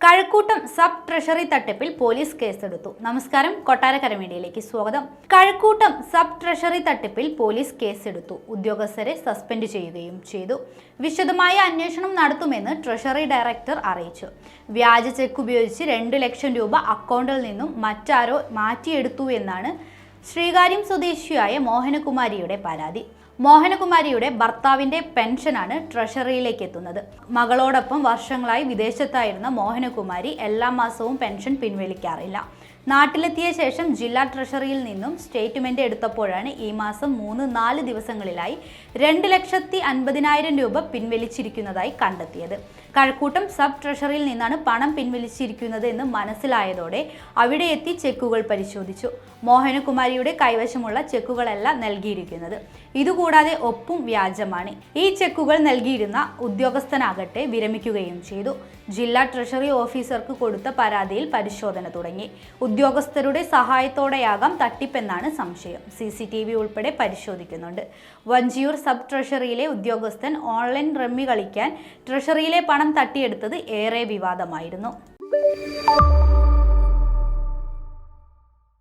Kazhakkoottam sub treasury തട്ടിപ്പിൽ police കേസെടുത്തു. നമസ്കാരം, കൊട്ടാരക്കര മീഡിയയിലേക്ക് സ്വാഗതം. കഴക്കൂട്ടം സബ് ട്രഷറി തട്ടിപ്പിൽ പോലീസ് കേസെടുത്തു. ഉദ്യോഗസ്ഥരെ സസ്പെൻഡ് ചെയ്യുകയും ചെയ്തു. വിശദമായ അന്വേഷണം നടത്തുമെന്ന് ട്രഷറി ഡയറക്ടർ അറിയിച്ചു. വ്യാജ ചെക്ക് ഉപയോഗിച്ച് 2 ലക്ഷം രൂപ അക്കൗണ്ടിൽ നിന്നും മറ്റാരോ മാറ്റിയെടുത്തു എന്നാണ് ശ്രീകാര്യം സ്വദേശിയായ മോഹനകുമാരിയുടെ പരാതി. മോഹനകുമാരിയുടെ ഭർത്താവിന്റെ പെൻഷനാണ് ട്രഷറിയിലേക്ക് എത്തുന്നത്. മകളോടൊപ്പം വർഷങ്ങളായി വിദേശത്തായിരുന്ന മോഹനകുമാരി എല്ലാ മാസവും പെൻഷൻ പിൻവലിക്കാറില്ല. നാട്ടിലെത്തിയ ശേഷം ജില്ലാ ട്രഷറിയിൽ നിന്നും സ്റ്റേറ്റ്മെന്റ് എടുത്തപ്പോഴാണ് ഈ മാസം 3-4 ദിവസങ്ങളിലായി 2,50,000 രൂപ പിൻവലിച്ചിരിക്കുന്നതായി കണ്ടെത്തിയത്. കഴക്കൂട്ടം സബ് ട്രഷറിയിൽ നിന്നാണ് പണം പിൻവലിച്ചിരിക്കുന്നത് എന്ന് മനസ്സിലായതോടെ അവിടെ എത്തി ചെക്കുകൾ പരിശോധിച്ചു. മോഹനകുമാരിയുടെ കൈവശമുള്ള ചെക്കുകളല്ല നൽകിയിരിക്കുന്നത്. ഇതുകൂടാതെ ഒപ്പും വ്യാജമാണ്. ഈ ചെക്കുകൾ നൽകിയിരുന്ന ഉദ്യോഗസ്ഥനാകട്ടെ വിരമിക്കുകയും ചെയ്തു. ജില്ലാ ട്രഷറി ഓഫീസർക്ക് കൊടുത്ത പരാതിയിൽ പരിശോധന തുടങ്ങി. ഉദ്യോഗസ്ഥരുടെ സഹായത്തോടെയാകാം തട്ടിപ്പെന്നാണ് സംശയം. CCTV ഉൾപ്പെടെ പരിശോധിക്കുന്നുണ്ട്. വഞ്ചിയൂർ സബ് ട്രഷറിയിലെ ഉദ്യോഗസ്ഥൻ ഓൺലൈൻ റമ്മി കളിക്കാൻ ട്രഷറിയിലെ പണം തട്ടിയെടുത്തത് ഏറെ വിവാദമായിരുന്നു.